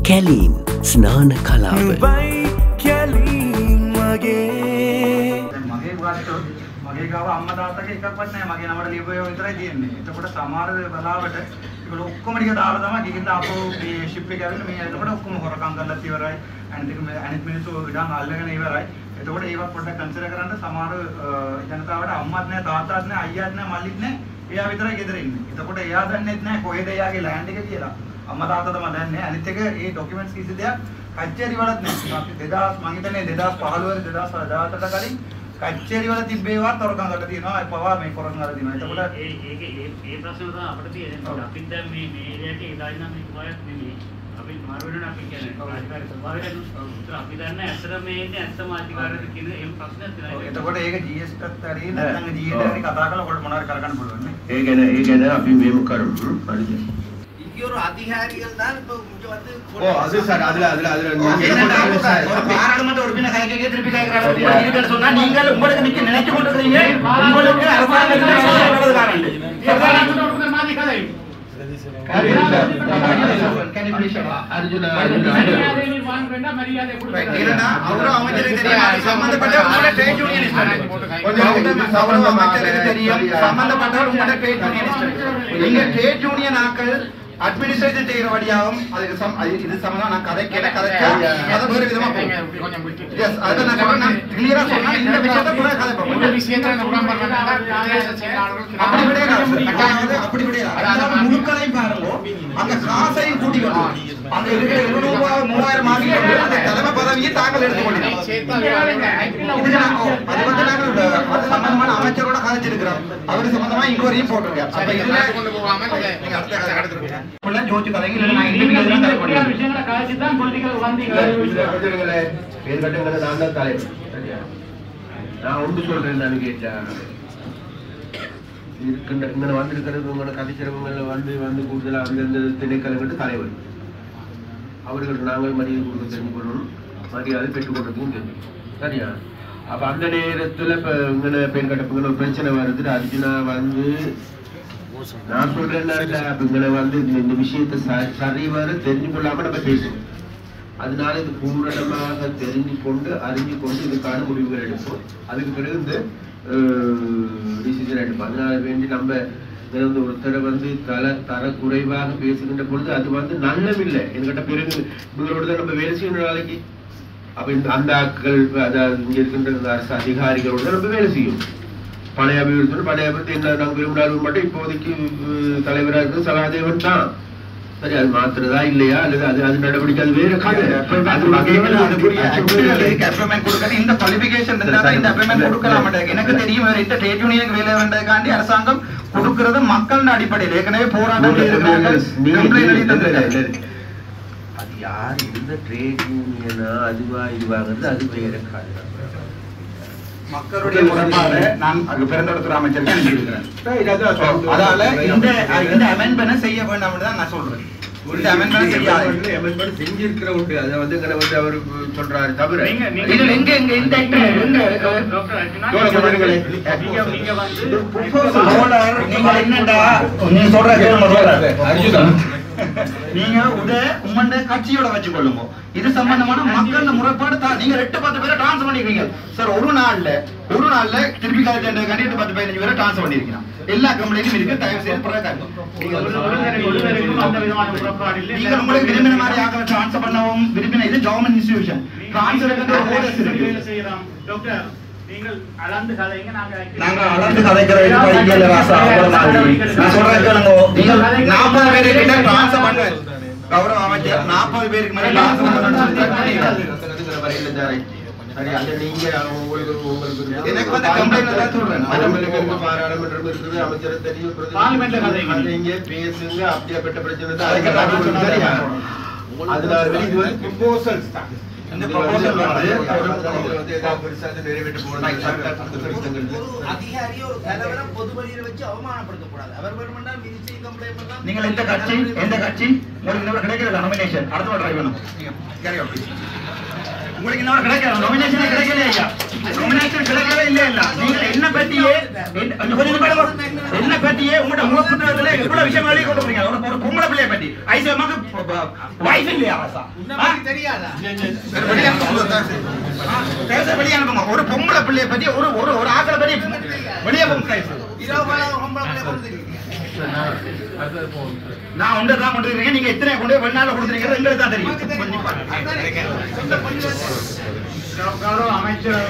කැලීන් ස්නාන කලාව මගේ ගාව අම්මා තාත්තගේ එකක්වත් නැහැ මගේ නමට ලියපුවා විතරයි තියෙන්නේ. එතකොට සමහර වෙලාවට ඒගොල්ලෝ ඔක්කොම ටික දාලා තමයි ගිහින් ආපහු මේ ෂිප් එක ඇවිල්ලා මේ එතකොට ඔක්කොම හොරකම් කරලා ඉවරයි. අනිත් මිනිස්සු ඉඩම් අල්ලගෙන ඉවරයි. එතකොට ඒවත් පොඩ්ඩක් කන්සිඩර් කරන්න සමහර ජනතාවට අම්මත් නැහැ තාත්තත් නැහැ අයියාත් නැහැ මල්ලිත් නැහැ. එයා විතරයි ගෙදර ඉන්නේ. එතකොට එයා දන්නේ නැහැ කොහෙද එයාගේ ලෑන්ඩ් එක කියලා. අම්මා තාත්තා තමයි දන්නේ. අනිත් එක මේ ડોකියුමන්ට්ස් කිසි දෙයක් කච්චේරි වලත් නැහැ. අපි 2000 මං හිතන්නේ 2015 2018 කලින් කච්චේරි වල තිබ්බේවත් තොරකම් කරලා තියෙනවා. ඒ පවා මේ කරන් කරලා තියෙනවා. එතකොට ඒ ප්‍රශ්න තමයි අපිට තියෙන්නේ. අපිට දැන් මේ ඒරියා එකේ ඉඳලා ඉන්න මේ කොහෙත් නෙමෙයි. අපි මාරුවෙන්න අපි කියන්නේ අධිකාරී ස්වභාවයෙන් අපි දන්නේ ඇත්තට මේ ඉන්නේ ඇත්තම අධිකාරියද කියන ඒ ප්‍රශ්නයක් තියෙනවා. එතකොට ඒක GS එකත් හරි නැත්නම් GS හරි කතා කරලා ඔයගොල්ලෝ මොනවාරි කරගන්න පුළුවන් නේ. ඒ ගැන අපි මේක කරමු. හරිද? ඉතියොරු අධිකාරියල් දාන මුටවත් அது சார் அதுல பாராளுமன்ற உறுப்பினர் கைகே திருப்பி கேக்குறாங்க நீங்க சொன்னா நீங்கள் உங்களுக்கு நிக்க நினைச்சு கொண்டிருக்கீங்க உங்களுக்கு அரசாங்கத்துல சொல்றது காரணம் பாராளுமன்ற உறுப்பினர் மாதிரி கதை அமைச்சருக்கு தெரியும் சம்பந்தப்பட்ட ட்ரேட் யூனியனிஸ்ட் நீங்க ட்ரேட் யூனியன் ஆக்கள் அட்மினிஸ்ட்ரேஷன் செய்யற வழியாவும் அதுக்கு இது சம்பந்தமா நான் கதைச்சா அதை வேறு விதமா எஸ் அதை நான் சொல்றேன் கிளியரா சொன்னா இந்த விஷயத்தை கூட கதை அப்படி விடையாது முழுக்களையும் பாருங்க அந்த காசையும் கூட்டிக்கொண்டு அங்க இருக்கிற 700,000 மாறி அந்த தலைமை பதவியை தாக்கல் எடுத்துக்கொள்ளுங்க அது வந்து நாங்கள் அது சம்பந்தமான அமைச்சரோட கதைச்சிருக்கிறோம் அவரு சம்பந்தமா இன்கொயரியும் போட்டிருக்கேன் அப்ப இதுல நீங்க அடுத்த கதை எடுத்துருக்கீங்க ஜோதிச்சு கதைங்க இல்ல நான் இண்டிவிஜுவல் தான் கதை பண்ணுவேன் விஷயங்களை கதைச்சு தான் பொலிட்டிக்கல் வந்தீங்க பேர் கட்டுங்களை நான் தான் தலைவர் சரியா நான் ஒன்று சொல்றேன் நான் கேட்டா இருக்கின்ற இங்கே வந்திருக்கிறது உங்களை கதைச்சிறவங்களை வந்து கூடுதலாக அந்தந்த திணைக்களங்களுக்கு தலைவர் அவர்கள் நாங்கள் மரியாதை கொடுக்க தெரிஞ்சு கொள்ளணும் மரியாதை பெற்றுக்கொள்றதுக்கும் தெரியும் சரியா அப்போ அந்த நேரத்தில் இப்போ இங்கே பெண் கட்டப்புங்கிற ஒரு பிரச்சனை வருது அர்ஜுனா வந்து நான் சொல்றேன்னா இங்கே வந்து இந்த விஷயத்தை சரிவர தெரிஞ்சு கொள்ளாமல் நம்ம பேசணும் அதனால இது பூரணமாக தெரிஞ்சு கொண்டு அறிஞ்சு கொண்டு இதுக்கான முடிவுகள் எடுப்போம் அதுக்கு பிறகு இந்த டிசிஷன் எடுப்போம் அதனால வேண்டி நம்ம வந்து ஒருத்தரை வந்து தர குறைவாக பேசுகின்ற பொழுது அது வந்து நல்லமில்லை என்கிட்ட பிறகு இவங்களோட தான் நம்ம வேலை செய்யணும் நாளைக்கு அப்ப அந்த ஆட்கள் அதாவது இங்க இருக்கின்ற அரசு அதிகாரிகளோட நம்ம வேலை செய்யும் பழைய அபிவிருத்தி என்ன நாங்கள் விரும்பினாலும் மட்டும் இப்போதைக்கு தலைவராக இருக்கிறது சகாதேவன் தான் சரி அது மாத்துறதா இல்லையா அல்லது அது நடவடிக்கை அது வேற இந்த குவாலிஃபிகேஷன் இந்த அப்பாயின்மென்ட் கொடுக்கலாம் மாட்டாங்க எனக்கு தெரியும் இந்த ட்ரேட் யூனியனுக்கு வேலை வேண்டதுக்காண்டி அரசாங்கம் கொடுக்கிறது மக்கள் அடிப்படையில் ஏற்கனவே போராட்டம் அது யார் இந்த ட்ரேட் யூனியனா அதுவா இதுவாகிறது அது வேற மக்களுடைய முறைப்பாடு நான் பெருந்தோட்டத்துறை அமைச்சருக்கு அனுப்பியிருக்கிறேன் அதனால இந்த அமெண்ட்மெண்ட் செய்ய வேண்டாம் தான் நான் சொல்றேன் இந்த அமெண்ட்மெண்ட் செய்யாது அமெண்ட்மெண்ட் செஞ்சிருக்கிற உண்டு அதை வந்து அவர் சொல்றாரு தவிர எங்க இந்த நீங்க என்னடா நீங்க சொல்ற நீங்க உம்மண்ட கட்சியோட வச்சுக்கொள்ளுங்க இது சம்பந்தமான மக்கள் முறைப்பாடு நீங்க 8-10 பேரை டிரான்ஸ்ஃபர் பண்ணிருக்கீங்க சார் ஒரு நாள்ல திருப்பி கண்டிப்பா 10-15 பேரை டிரான்ஸ்ஃபர் பண்ணிருக்கீங்க எல்லா கம்பெனிலும் இருக்கு தயவு செய்து நீங்க உங்களுக்கு விரும்பின மாதிரி ஆக்களை டிரான்ஸ்ஃபர் பண்ணவும் விரும்பின இது கவர்மெண்ட் இன்ஸ்டிடியூஷன் டாக்டர் நீங்கள் அளந்து கதைங்க நாங்க அளந்து கதைக்கிறது பையல ராசா நான் சொல்றேன் நீங்கள் 40 பேருக்கு டிரான்ஸ்ஃபர் பண்ண கௌரவ அமைச்சர் 40 பேருக்கு மேல டிரான்ஸ்ஃபர் பண்ணனும் சரி அது நீங்க உங்களுக்கு எனக்கு வந்து கம்ப்ளைன்ட் தான் சொல்றேன் பாராளுமன்றம் இருக்குது அமைச்சர் தெரியும் பார்லிமென்ட்ல கதைங்க நீங்க பேசுங்க அப்படியேப்பட்ட பிரச்சனை தான் சரியா அதனால இது வந்து ப்ரொபோசல்ஸ் தான் இந்த ப்ரொபோசல் வந்து அதிகாரி ஒரு தலைவரை பொது வழியில வச்சு அவமானப்படுத்த கூடாது அவர் வேணும்னா மினிஸ்ட்ரி கம்ப்ளைன்ட் பண்ணலாம் நீங்கள் எந்த கட்சி உங்களுக்கு கிடைக்கிற நாமினேஷன் அடுத்த ட்ரை பண்ணணும் உங்களுக்கு இன்னொரு கிடைக்கல நாமினேஷன் கிடைக்கல ஐயா நாமினேஷன் கிடைக்கவே இல்ல நீங்க என்ன பத்தியே என்ன பத்தியே உங்களோட முகப்புத்தகத்துல எவ்வளவு விஷயம் எழுதி கொண்டு போறீங்க ஒரு பொம்பளை பிள்ளைய பத்தி ஐசமாக்கு வைஃப் இல்லையா ஆசா தெரியாதா வெளியே அனுப்புங்க ஒரு பொம்பளை பிள்ளைய பத்தி ஒரு ஒரு ஒரு ஆக்களை பத்தி வெளியே போங்க நான் ஒன்று தான் கொண்டு இருக்கேன் நீங்க எத்தனை கொண்டு வெளிநாடு கொடுத்துருக்கீங்க எங்களுக்கு தான் தெரியும் அமைச்சர்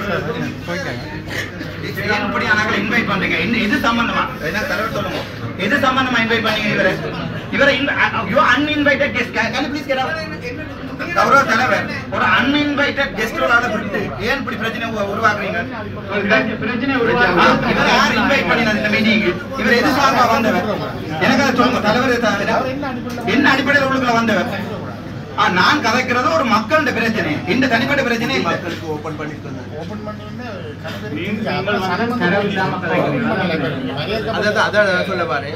இன்வைட் பண்றீங்க இது சம்பந்தமா தலைவர் சொல்லுங்க எது சம்பந்தமா இன்வைட் பண்ணீங்க இவரை uninvited guest can please get கௌரவ தலைவர் ஒரு அன்இன்வைட்டட் கெஸ்டோட விட்டு ஏன் இப்படி பிரச்சனை உருவாக்குறீங்க பிரச்சனை உருவாக்குறீங்க இவரை யார் இன்வைட் பண்ணினார் இந்த மீட்டிங்க்கு இவர் எது சார்பா வந்தவர் எனக்கு அதை சொல்லுங்க தலைவர் என்ன அடிப்படையில் உள்ளுக்குள்ள வந்தவர் நான் கதைக்கிறது ஒரு மக்களோட பிரச்சனை இந்த தனிப்பட்ட பிரச்சனை மக்களுக்கு ஓபன் பண்ணிருக்கேன் அதான் சொல்ல பாரு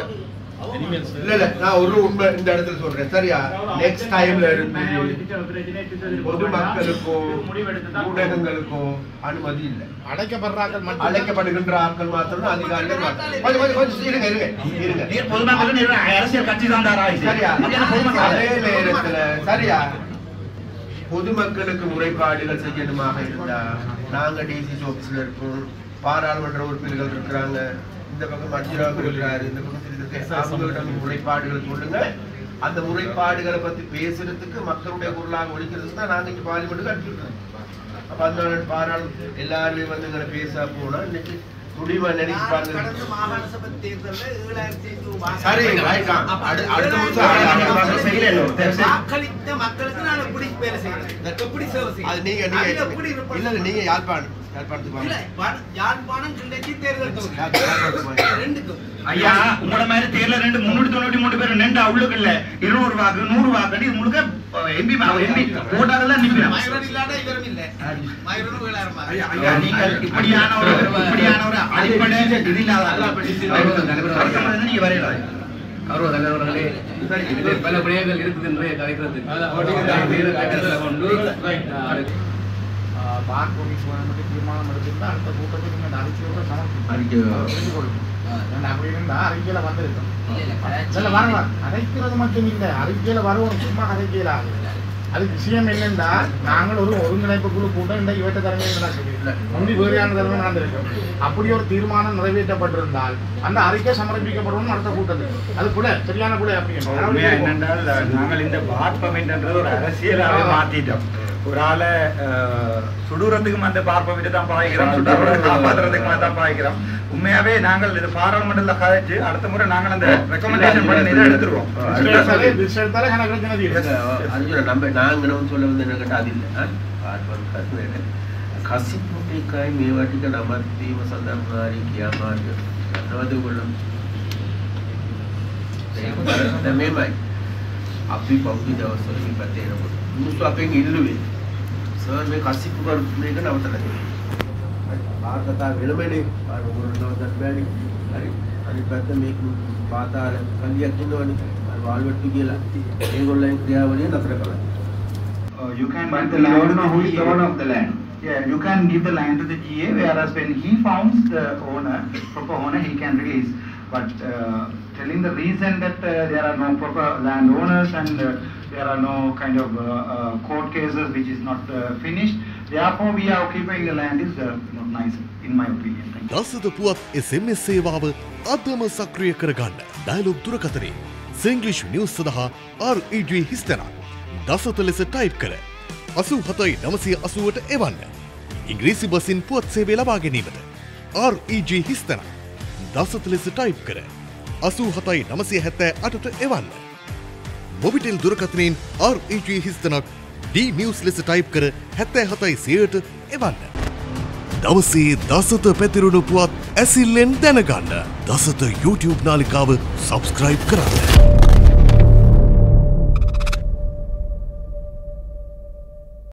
இல்ல இல்ல நான் ஒரு உண்மை இந்த இடத்துல சொல்றேன் சரியா நெக்ஸ்ட் டைம்ல இருந்து பொதுமக்களுக்கோ ஊடகங்களுக்கோ அனுமதி இல்லை அழைக்கப்படுகின்ற ஆட்கள் மாத்திரம் அதிகாரிகள் பொதுமக்கள் அரசியல் கட்சி தான் சரியா அதே நேரத்துல சரியா பொதுமக்களுக்கு முறைப்பாடுகள் செய்யணுமாக இருந்தா நாங்க டிசிசி ஆபீஸ்ல இருக்கோம் பாராளுமன்ற உறுப்பினர்கள் இருக்கிறாங்க இந்த பக்கம் மத்தியராக இருக்கிறாரு இந்த பக்கத்தில் அவங்களிடம் முறைப்பாடுகள் சொல்லுங்க அந்த முறைப்பாடுகளை பத்தி பேசுறதுக்கு மக்களுடைய குரலாக ஒழிக்கிறதுக்கு தான் நாங்க இங்க பார்லிமெண்ட் கட்டிருக்கோம் அப்ப அதனால பாராளுமன்ற எல்லாருமே வந்து எங்களை பேச போனா இன்னைக்கு துடிமா நினைச்சு பாருங்க மாகாண சபை தேர்தல்ல 7500 வாக்களித்த மக்களுக்கு நான் எப்படி வேலை செய்யறேன் எப்படி சேவை செய்யறேன் அது நீங்க இல்ல நீங்க யாழ்ப்பாணத்துக்கு இல்ல யாழ்ப்பாணம் கிள்ளச்சி தேர்தல் தொகுதி ரெண்டுக்கும் ஐயா உங்கள மாதிரி தேர்தல் 393 பேர் நின்று அவ்வளவு இல்ல 200 வாக்கு 100 வாக்கு இது முழுக்க எம்பி போட்டால நிப்பேன் மயூரன் இல்லாத இவரும் இல்ல மயூரனும் வேளாரமா ஐயா நீங்கள் இப்படியான ஒரு அடிப்படை இது இல்லாத நீங்க வரையல கௌரவ தலைவர்களே இதில் பல விடயங்கள் இருக்குது என்று கலைக்கிறது தீர்மானம் எடுத்திருந்தா அடுத்த கூட்டத்தில் நீங்கள் அறிக்கையோட அப்படி இருந்தா அறிக்கையில வந்திருக்கும் அரைக்கிறது மட்டும் இல்லை அறிக்கையில வருவோம் சும்மா அறிக்கையில அது விஷயம் என்னென்றா நாங்கள் ஒரு ஒருங்கிணைப்பு குழு கூட்டம் இந்த இவட்ட தலைமையில் முந்தி வேறையான தலைமை நடந்திருக்கோம் அப்படி ஒரு தீர்மானம் நிறைவேற்றப்பட்டிருந்தால் அந்த அறிக்கை சமர்ப்பிக்கப்படணும் அடுத்த கூட்டத்தில் அது கூட சரியான கூட அப்படி என்னென்றால் நாங்கள் இந்த பார்ப்பமென்றது ஒரு அரசியலாக மாற்றிட்டோம் ஒரு ஆளை சுடுறதுக்கு அந்த பார்ப்பமிட்டு தான் பாய்க்கிறோம் காப்பாற்றுறதுக்கு தான் பாய்க்கிறோம் உண்மையாவே நாங்கள் இது பாராளுமன்றத்துல கதைச்சு அடுத்த முறை நாங்கள் அந்த ரெக்கமெண்டேஷன் பண்ணி இதை எடுத்துருவோம் நாங்களும் சொல்ல வந்து என்ன கேட்டால் அது இல்லை කසිපුටිකයි මේවා ටික නමත්වීම සඳහාරි කියාමාට නවද ඔයගොල්ලෝ ඒක මේමයි අපි පෞද්ගලික දවස්වල මේ පැත්තේ එනකොට මුසු අපෙන් ඉල්ලුවේ සර් මේ කසිපු කර මේක නවත්තලා දෙන්න ආර්ථකතා වෙනමනේ ආර මොකද නවත්තන්න බෑනේ හරි අනිත් පැත්ත මේක පාතාල කලියක් ඉන්නවනේ අර වාල්වට්ටු කියලා ඒගොල්ලන් ක්‍රියාවලිය නතර කළා you can give the land to who is the owner of the land. Yeah, you can give the land to the GA, whereas when he founds the owner, proper owner, he can release. But telling the reason that there are no proper land owners and there are no kind of court cases which is not finished, therefore we are occupying the land is not nice, in my opinion. දසද පුවත් SMS සේවාව අදම සක්‍රිය කරගන්න. Dialogue දුරකථනයේ Singlish news සඳහා REG හිස්තැනක් දසත ලෙස type කර 87,980ට එවන්න. ඉංග්‍රීසි බසින් පුවත් සේවය ලබා ගැනීමට REG හිස්තැනක් දසත ලෙස ටයිප් කර 87,978ට එවන්න. මොබිටෙල් දුරකථනයෙන් REG හිස්තැනක් D නිවුස් ලෙස ටයිප් කර 77,100ට එවන්න. දවසේ දසත පැතිරුණු පුවත් ඇසිල්ලෙන් දැනගන්න. දසත YouTube නාලිකාව සබ්ස්ක්‍රයිබ් කරන්න.